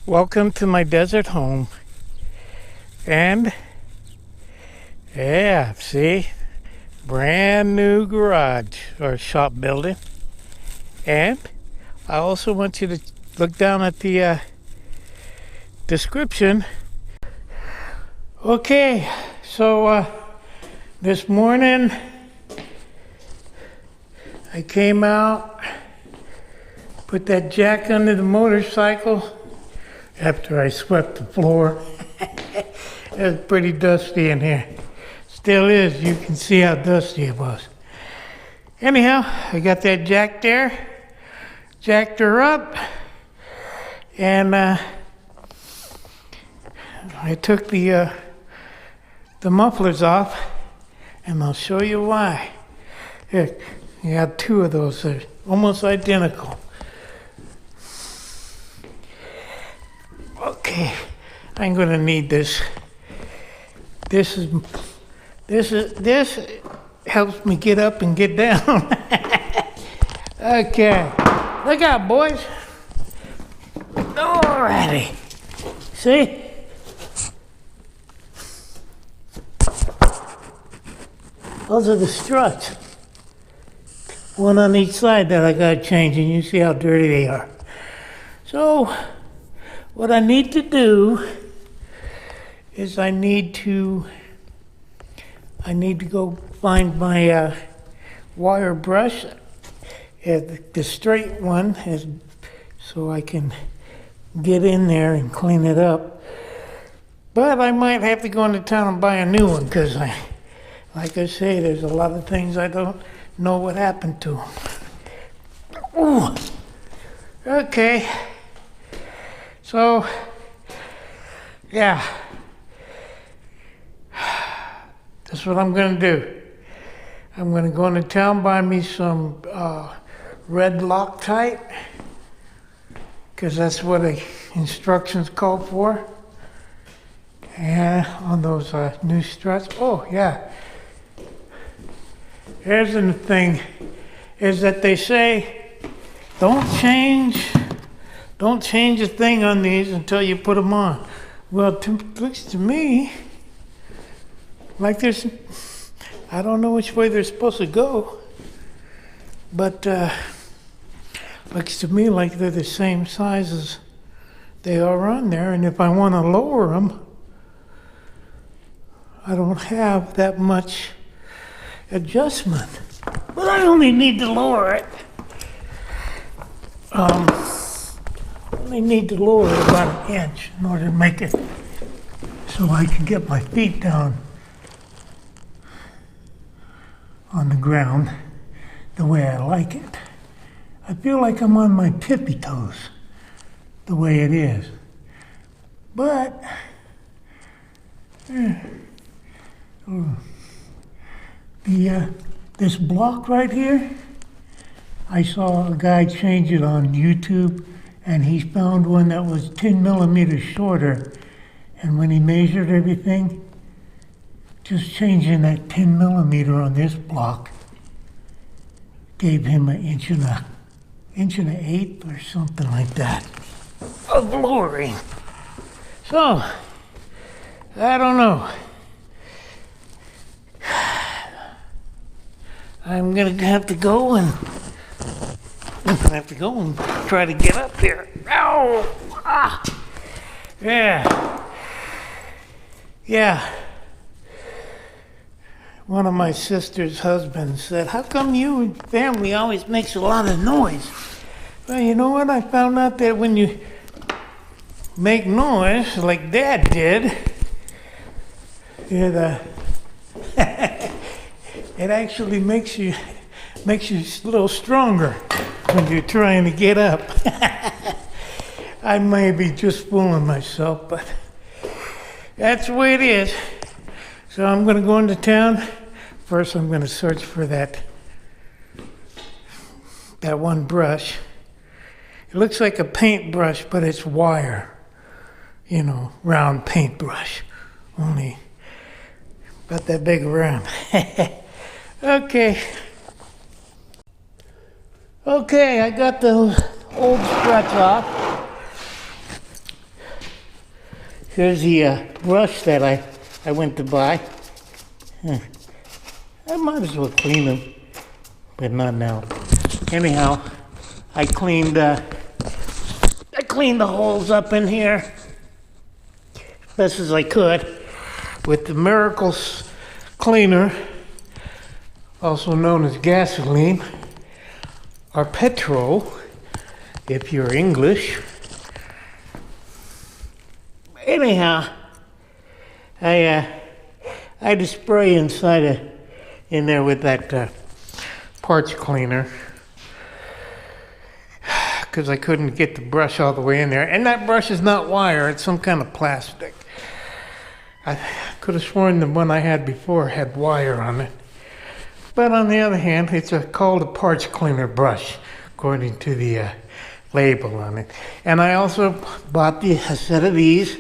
Welcome to my desert home. And yeah, see, brand new garage or shop building. And I also want you to look down at the description. Okay, so this morning I came out, put that jack under the motorcycle after I swept the floor. It was pretty dusty in here. Still is. You can see how dusty it was. Anyhow, I got that jack there, jacked her up, and I took the mufflers off, and I'll show you why. Here, you got two of those. They're almost identical. Okay, I'm gonna need this. This helps me get up and get down. Okay, look out, boys. Alrighty, see? Those are the struts. One on each side that I gotta change, and you see how dirty they are. So, what I need to do is I need to go find my wire brush, the straight one, so I can get in there and clean it up. But I might have to go into town and buy a new one because, like I say, there's a lot of things I don't know what happened to them. Ooh. Okay. So, yeah, that's what I'm going to do. I'm going to go into town, buy me some red Loctite, because that's what the instructions call for. And on those new struts. Oh, yeah. Here's the thing, is that they say, don't change a thing on these until you put them on. Well, it looks to me like I don't know which way they're supposed to go, but looks to me like they're the same size as they are on there, and if I want to lower them, I don't have that much adjustment. But I only need to lower it. I need to lower it about an inch in order to make it so I can get my feet down on the ground the way I like it. I feel like I'm on my tippy toes the way it is. But this block right here, I saw a guy change it on YouTube, and he found one that was 10 millimeters shorter. And when he measured everything, just changing that 10 millimeter on this block gave him an inch and an eighth or something like that of lowering. So, I don't know. I'm gonna have to go and try to get up there. Ow! Ah! Yeah. Yeah. One of my sister's husbands said, "How come you and family always makes a lot of noise?" Well, you know what? I found out that when you make noise, like Dad did, it actually makes you a little stronger when you're trying to get up. I may be just fooling myself, but that's the way it is. So I'm going to go into town. First, I'm going to search for that one brush. It looks like a paintbrush, but it's wire. You know, round paintbrush. Only about that big around. Okay. Okay, I got those old struts off. Here's the brush that I went to buy. I might as well clean them, but not now. Anyhow, I cleaned the holes up in here best as I could with the Miracles cleaner, also known as gasoline, or petrol, if you're English. Anyhow, I had to spray in there with that parts cleaner because I couldn't get the brush all the way in there. And that brush is not wire, it's some kind of plastic. I could have sworn the one I had before had wire on it. But on the other hand, it's called a parts cleaner brush, according to the label on it. And I also bought a set of these.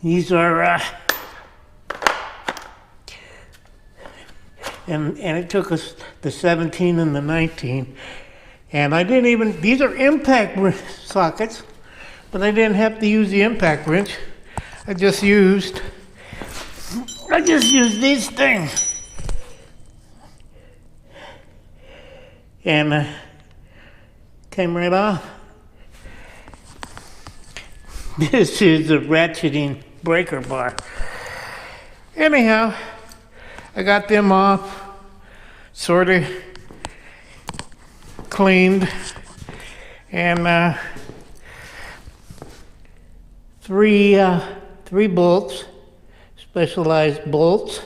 These are, and it took us the 17 and the 19. And I didn't even, these are impact sockets, but I didn't have to use the impact wrench. I just used these things. And came right off. This is a ratcheting breaker bar. Anyhow, I got them off, sort of cleaned, and three bolts, specialized bolts,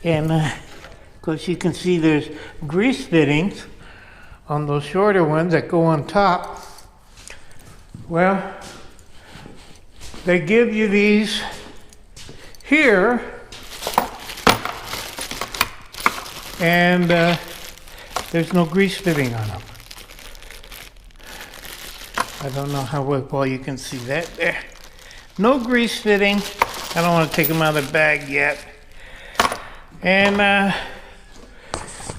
and of course you can see there's grease fittings on those shorter ones that go on top. Well, they give you these here, and there's no grease fitting on them. I don't know how well you can see that there. No grease fitting. I don't want to take them out of the bag yet. And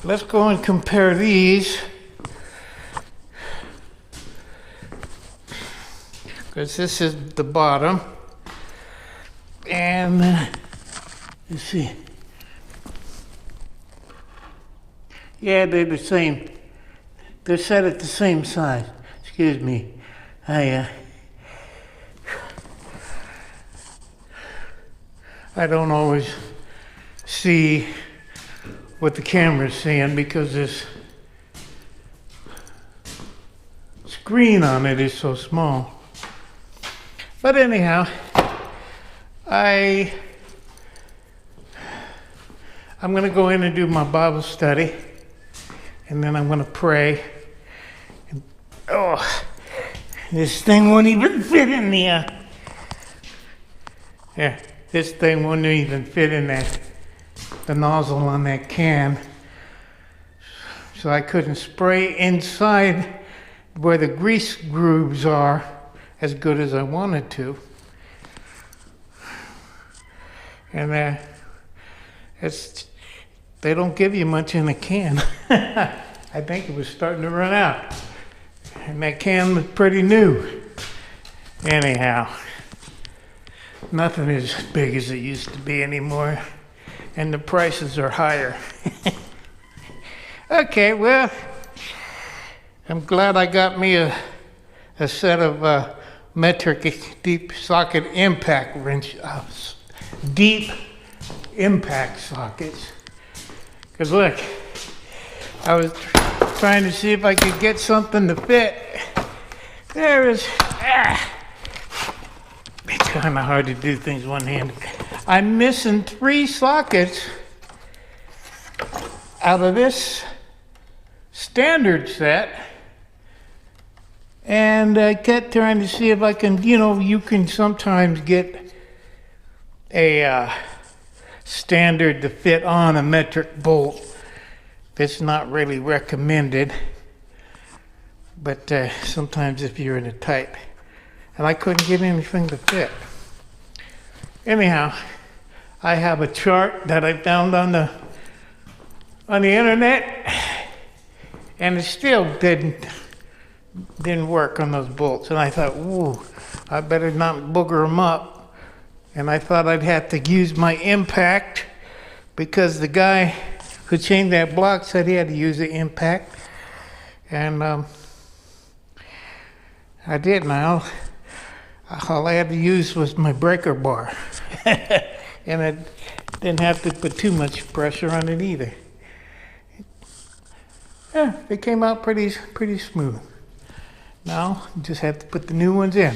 let's go and compare these. Because this is the bottom. And let's see. Yeah, they're the same. They're set at the same size. Excuse me. I don't always see what the camera's seeing because this screen on it is so small. But anyhow, I'm going to go in and do my Bible study, and then I'm going to pray. And, oh, this thing won't even fit in the, this thing won't even fit in the nozzle on that can. So I couldn't spray inside where the grease grooves are as good as I wanted to. And they don't give you much in a can. I think it was starting to run out. And that can was pretty new. Anyhow, nothing as big as it used to be anymore. And the prices are higher. Okay, well, I'm glad I got me a set of metric deep socket impact wrench, deep impact sockets. Because look, I was trying to see if I could get something to fit. There is, it's kind of hard to do things one-handed. I'm missing 3 sockets out of this standard set. And I kept trying to see if I can, you can sometimes get a standard to fit on a metric bolt. It's not really recommended, but sometimes if you're in a tight, and I couldn't get anything to fit. Anyhow, I have a chart that I found on the internet, and it still didn't work on those bolts. And I thought, ooh, I better not booger them up. And I thought I'd have to use my impact, because the guy who changed that block said he had to use the impact. And I did. Now all I had to use was my breaker bar. And I didn't have to put too much pressure on it either. Yeah, it came out pretty smooth. Now you just have to put the new ones in.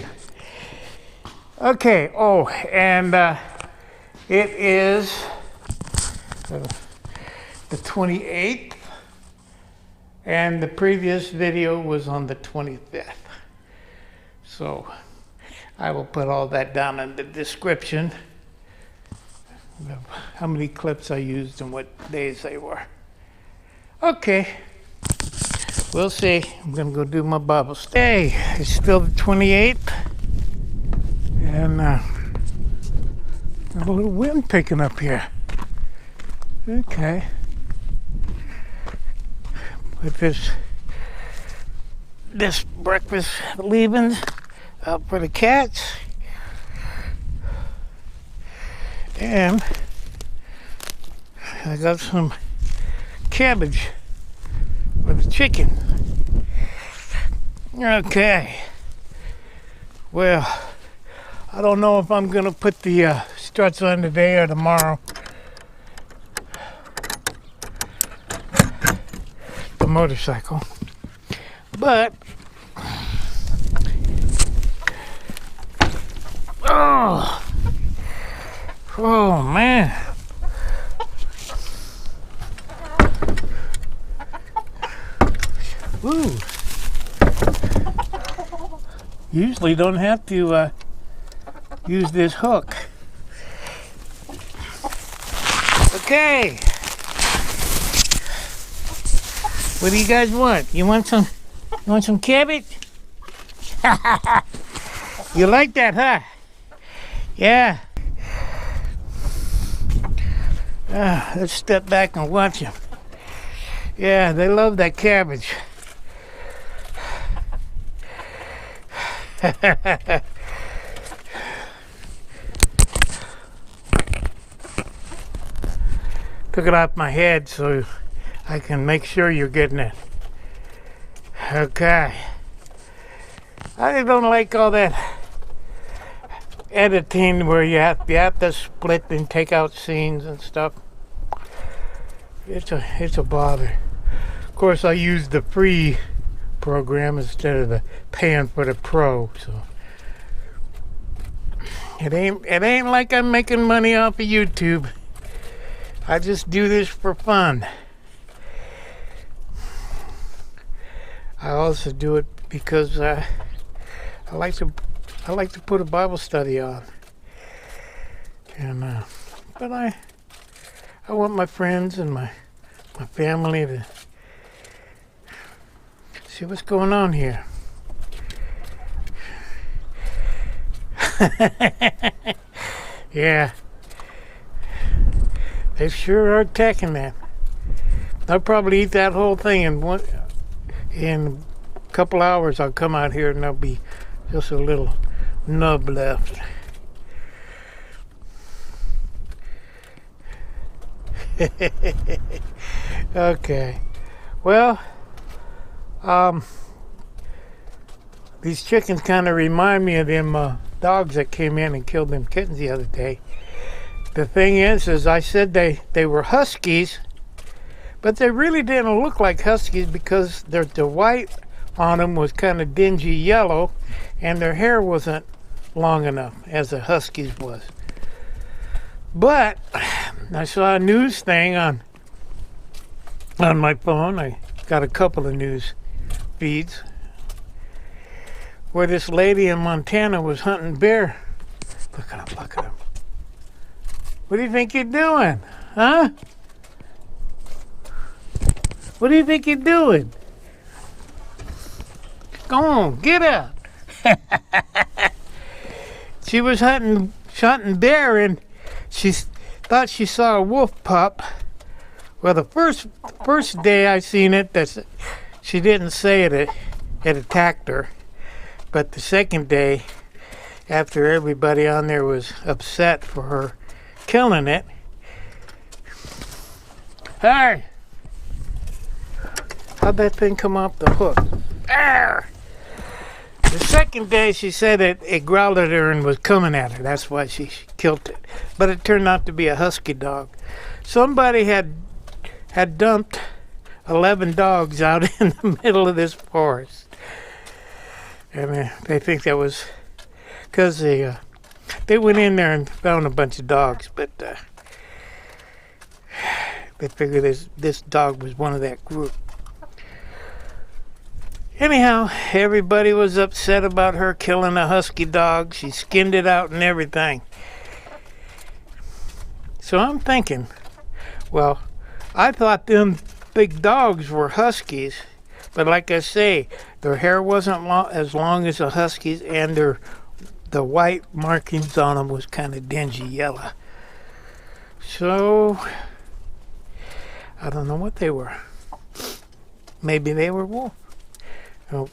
Okay, oh, and it is the 28th, and the previous video was on the 25th. So I will put all that down in the description, how many clips I used and what days they were. Okay, we'll see. I'm gonna go do my Bible study. Hey, it's still the 28th, and a little wind picking up here. Okay. With this breakfast leavings out for the cats. And I got some cabbage with the chicken. Okay. Well, I don't know if I'm gonna put the struts on today or tomorrow. The motorcycle. But oh man. Woo. Usually don't have to use this hook. Okay. What do you guys want? You want some cabbage? You like that, huh? Yeah. Let's step back and watch them. Yeah, they love that cabbage. Took it off my head so I can make sure you're getting it. Okay. I don't like all that editing where you have to split and take out scenes and stuff. It's a bother. Of course, I use the free program instead of the paying for the pro, so it ain't like I'm making money off of YouTube. I just do this for fun. I also do it because I like to put a Bible study on, and but I want my friends and my family to see what's going on here. Yeah, they sure are attacking that. I'll probably eat that whole thing in a couple hours. I'll come out here and there'll be just a little nub left. Okay. Well, these chickens kind of remind me of them dogs that came in and killed them kittens the other day. The thing is I said they were huskies, but they really didn't look like huskies because the white on them was kind of dingy yellow, and their hair wasn't long enough as the huskies was. But I saw a news thing on my phone. I got a couple of news feeds where this lady in Montana was hunting bear. Look at him. What do you think you're doing? Huh? What do you think you're doing? Go on, get up. She was hunting bear, and she thought she saw a wolf pup. Well, the first day I seen it, she didn't say it it attacked her. But the second day, after everybody on there was upset for her killing it, hey! How'd that thing come off the hook? Arr! The second day she said it growled at her and was coming at her. That's why she killed it. But it turned out to be a husky dog. Somebody had dumped 11 dogs out in the middle of this forest. And they think that was because they went in there and found a bunch of dogs, but they figured this dog was one of that group. Anyhow, everybody was upset about her killing a husky dog. She skinned it out and everything. So I'm thinking, well, I thought them big dogs were huskies, but like I say, their hair wasn't as long as a husky's, and the white markings on them was kind of dingy yellow. So I don't know what they were. Maybe they were wolf. Well,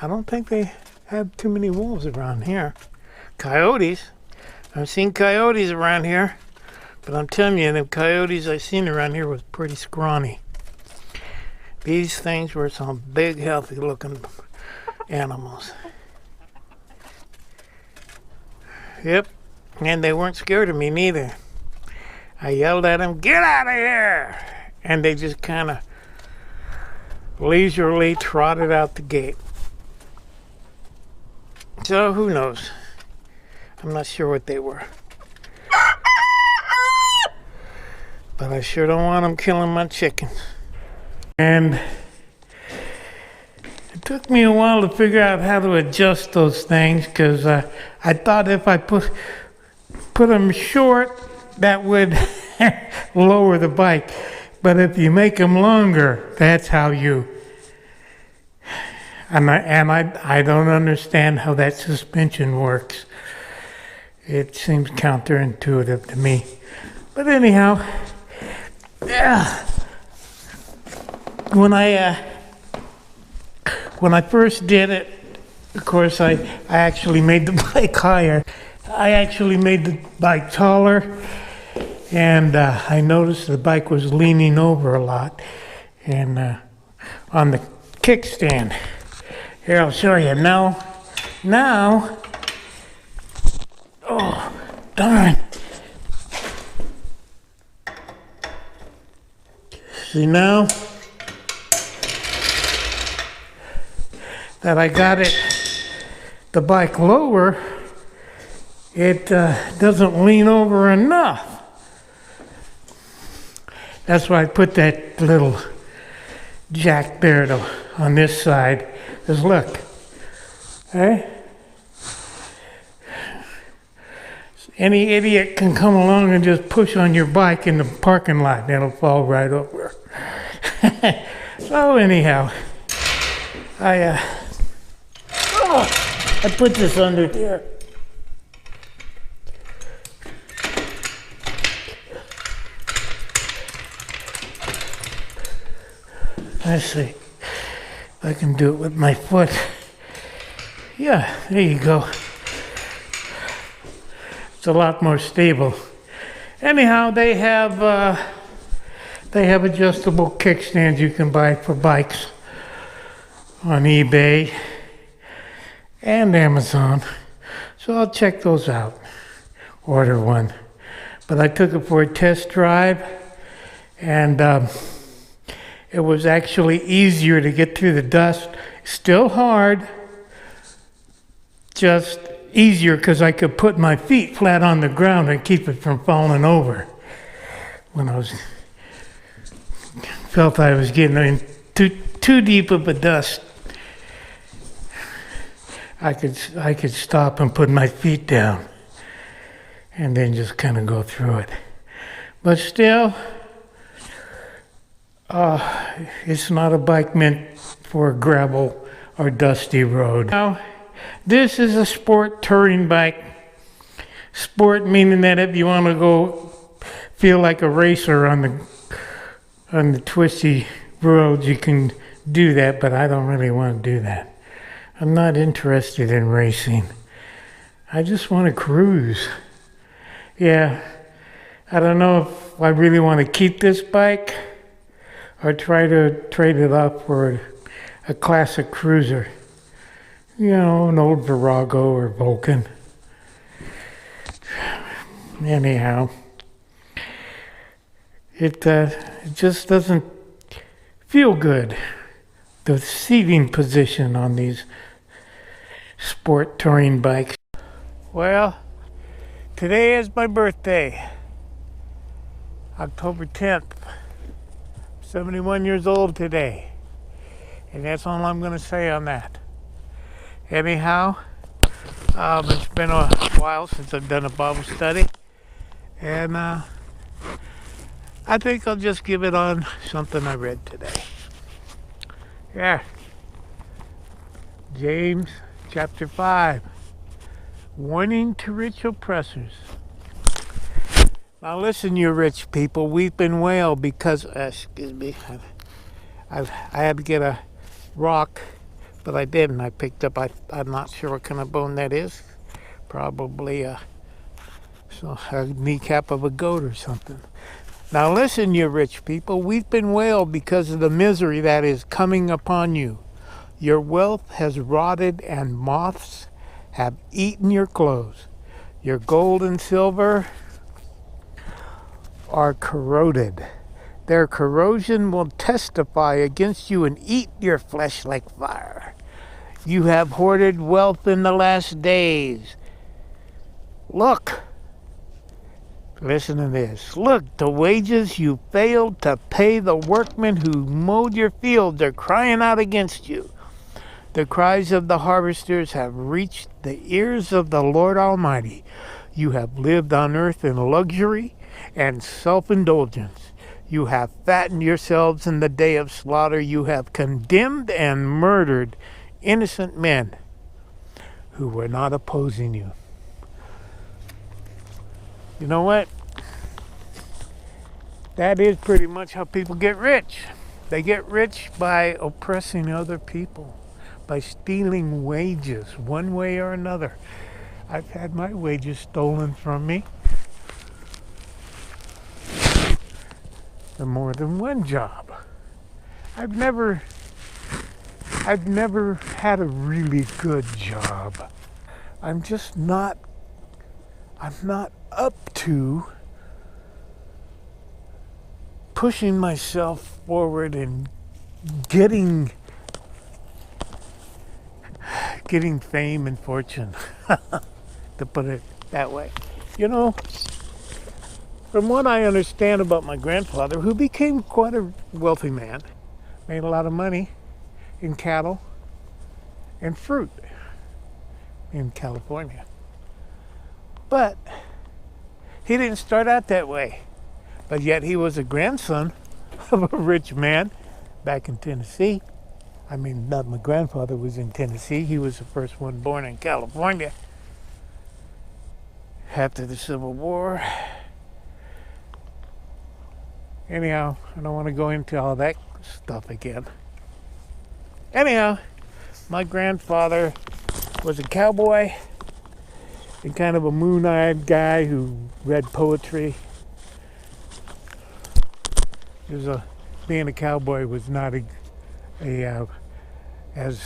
I don't think they have too many wolves around here. Coyotes. I've seen coyotes around here, but I'm telling you, the coyotes I seen around here was pretty scrawny. These things were some big, healthy-looking animals. Yep, and they weren't scared of me neither. I yelled at them, "Get out of here!" And they just kind of leisurely trotted out the gate. So who knows? I'm not sure what they were. But I sure don't want them killing my chickens. And it took me a while to figure out how to adjust those things, because I thought if I put them short, that would lower the bike. But if you make them longer, that's how you... And I don't understand how that suspension works. It seems counterintuitive to me. But anyhow, yeah. When I first did it, of course, I actually made the bike higher. I actually made the bike taller, and I noticed the bike was leaning over a lot, and on the kickstand. Here, I'll show you. Now, oh, darn. See now that I got the bike lower, it doesn't lean over enough. That's why I put that little jack there on this side. Because look, hey? Any idiot can come along and just push on your bike in the parking lot and it'll fall right over. So anyhow, I put this under there. Let's see if I can do it with my foot. Yeah, there you go. It's a lot more stable. Anyhow, they have adjustable kickstands you can buy for bikes on eBay and Amazon. So I'll check those out. Order one. But I took it for a test drive, and it was actually easier to get through the dust. Still hard, just easier because I could put my feet flat on the ground and keep it from falling over. When I felt I was getting in too deep of a dust, I could stop and put my feet down and then just kind of go through it. But still, it's not a bike meant for a gravel or dusty road. Now, this is a sport touring bike. Sport meaning that if you want to go feel like a racer on the twisty roads, you can do that, but I don't really want to do that. I'm not interested in racing. I just want to cruise. Yeah, I don't know if I really want to keep this bike or try to trade it up for a classic cruiser. You know, an old Virago or Vulcan. Anyhow, it just doesn't feel good. The seating position on these sport touring bikes. Well, today is my birthday, October 10th. 71 years old today. And that's all I'm going to say on that. Anyhow, it's been a while since I've done a Bible study. And I think I'll just give it on something I read today. Yeah. James chapter 5. Warning to rich oppressors. Now listen, you rich people, weep and wail because, excuse me, I had to get a rock, but I didn't. I picked up, I'm not sure what kind of bone that is. Probably a kneecap of a goat or something. Now listen, you rich people, weep and wail because of the misery that is coming upon you. Your wealth has rotted and moths have eaten your clothes. Your gold and silver are corroded. Their corrosion will testify against you and eat your flesh like fire. You have hoarded wealth in the last days. Look, listen to this. Look, the wages you failed to pay the workmen who mowed your fields are crying out against you. The cries of the harvesters have reached the ears of the Lord Almighty. You have lived on earth in luxury and self-indulgence. You have fattened yourselves in the day of slaughter. You have condemned and murdered innocent men who were not opposing you. You know what? That is pretty much how people get rich. They get rich by oppressing other people, by stealing wages one way or another. I've had my wages stolen from me for more than one job. I've never had a really good job. I'm not up to pushing myself forward and getting fame and fortune, to put it that way. You know, from what I understand about my grandfather, who became quite a wealthy man, made a lot of money in cattle and fruit in California. But he didn't start out that way. But yet he was a grandson of a rich man back in Tennessee. I mean, not my grandfather was in Tennessee. He was the first one born in California after the Civil War. Anyhow, I don't want to go into all that stuff again. Anyhow, my grandfather was a cowboy and kind of a moon-eyed guy who read poetry. Being a cowboy was not as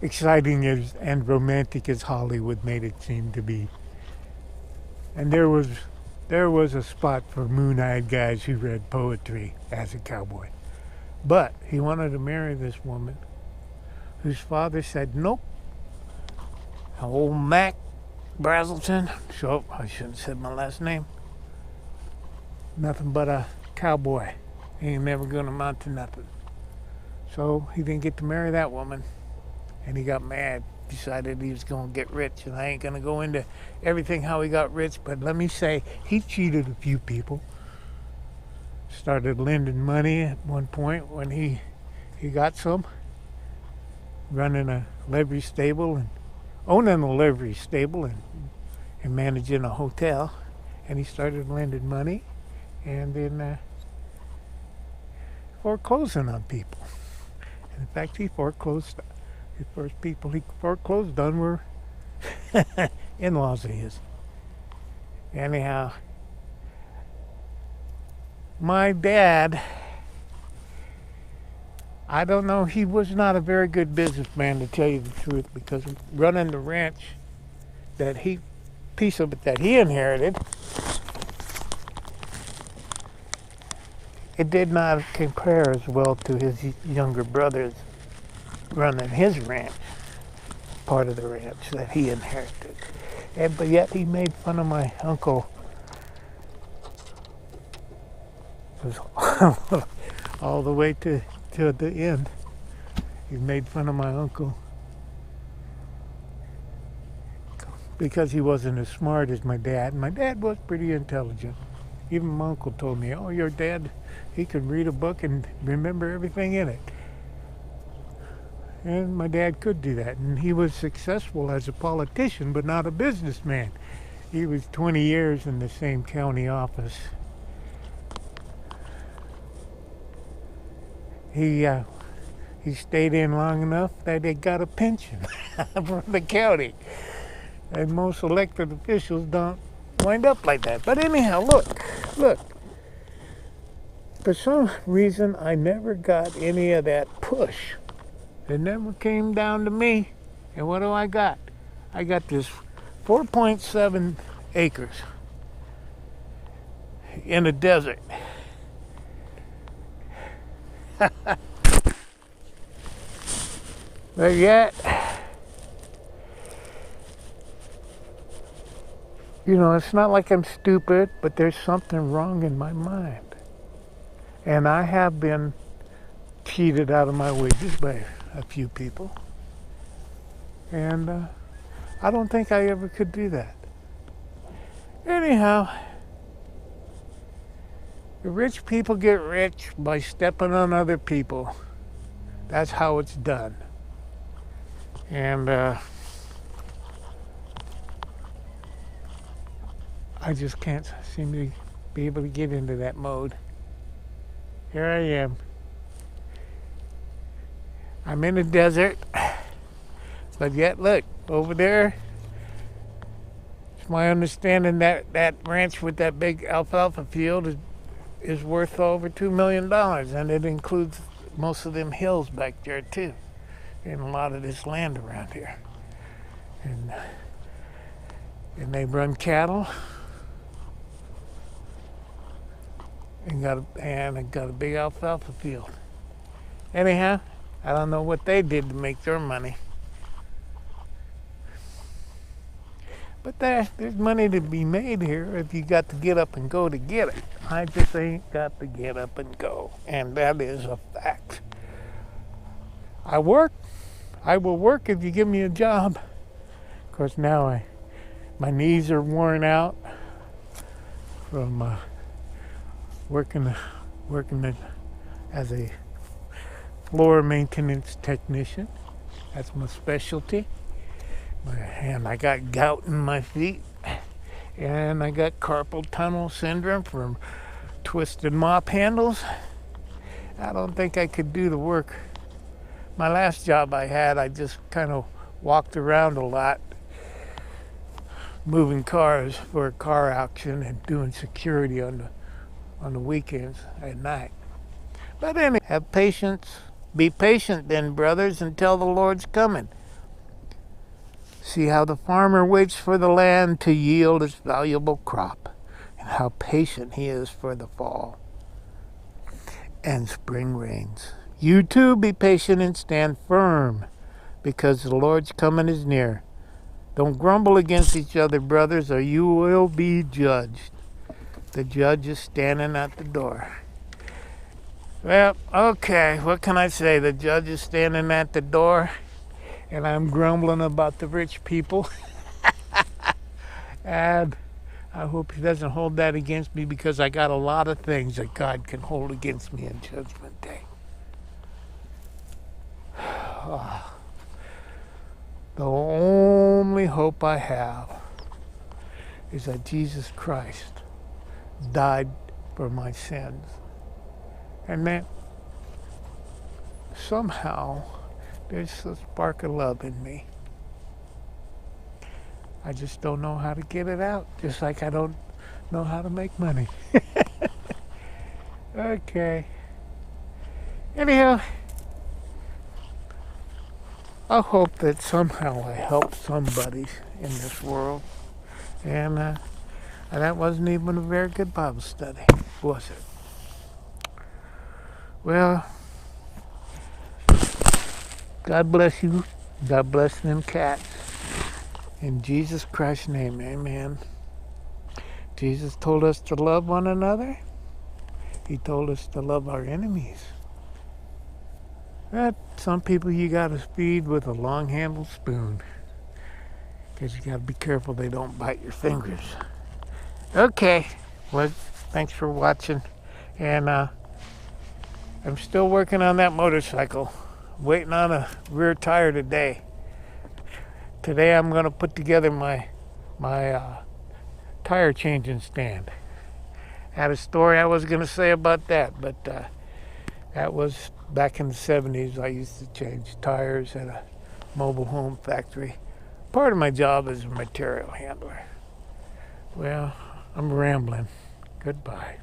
exciting and romantic as Hollywood made it seem to be. And there was a spot for moon-eyed guys who read poetry as a cowboy. But he wanted to marry this woman whose father said, nope. Old Mac Brazelton, so I shouldn't have said my last name, nothing but a cowboy. He ain't never going to amount to nothing. So he didn't get to marry that woman. And he got mad, decided he was going to get rich. And I ain't going to go into everything how he got rich, but let me say, he cheated a few people. Started lending money at one point when he got some. Running a livery stable and owning a livery stable and managing a hotel. And he started lending money and then foreclosing on people. In fact, he foreclosed. The first people he foreclosed on were in-laws of his. Anyhow, my dad, I don't know, he was not a very good businessman, to tell you the truth, because running the ranch piece of it that he inherited, it did not compare as well to his younger brothers running his ranch, part of the ranch that he inherited. But yet he made fun of my uncle all the way to the end. He made fun of my uncle because he wasn't as smart as my dad. My dad was pretty intelligent. Even my uncle told me, "Oh, your dad, he could read a book and remember everything in it." And my dad could do that. And he was successful as a politician, but not a businessman. He was 20 years in the same county office. He stayed in long enough that he got a pension from the county. And most elected officials don't wind up like that. But anyhow, look. For some reason, I never got any of that push. It never came down to me. And what do I got? I got this 4.7 acres in a desert. But yet, it's not like I'm stupid, but there's something wrong in my mind. And I have been cheated out of my wages by a few people. And I don't think I ever could do that. Anyhow, the rich people get rich by stepping on other people. That's how it's done. And I just can't seem to be able to get into that mode. Here I am. I'm in a desert, but yet look, over there, it's my understanding that ranch with that big alfalfa field is worth over $2 million, and it includes most of them hills back there too, and a lot of this land around here. And they run cattle, and got a big alfalfa field. Anyhow, I don't know what they did to make their money. But there's money to be made here if you got to get up and go to get it. I just ain't got to get up and go. And that is a fact. I will work if you give me a job. Of course, now my knees are worn out from working as a floor maintenance technician. That's my specialty. And I got gout in my feet, and I got carpal tunnel syndrome from twisted mop handles. I don't think I could do the work. My last job I had, I just kind of walked around a lot, moving cars for a car auction and doing security on the weekends at night. But anyway, have patience. Be patient then, brothers, until the Lord's coming. See how the farmer waits for the land to yield its valuable crop, and how patient he is for the fall and spring rains. You too be patient and stand firm, because the Lord's coming is near. Don't grumble against each other, brothers, or you will be judged. The judge is standing at the door. Well, okay, what can I say? The judge is standing at the door, and I'm grumbling about the rich people. And I hope he doesn't hold that against me, because I got a lot of things that God can hold against me in Judgment Day. The only hope I have is that Jesus Christ died for my sins. And man, somehow there's a spark of love in me. I just don't know how to get it out, just like I don't know how to make money. Okay. Anyhow, I hope that somehow I help somebody in this world. And that wasn't even a very good Bible study, was it? Well, God bless you. God bless them cats. In Jesus Christ's name, amen. Jesus told us to love one another. He told us to love our enemies. But some people you gotta feed with a long-handled spoon, because you gotta be careful they don't bite your fingers. Okay, well, thanks for watching. And I'm still working on that motorcycle. Waiting on a rear tire today. Today I'm gonna put together my tire changing stand. Had a story I was gonna say about that, but that was back in the 70s. I used to change tires at a mobile home factory. Part of my job is a material handler. Well, I'm rambling. Goodbye.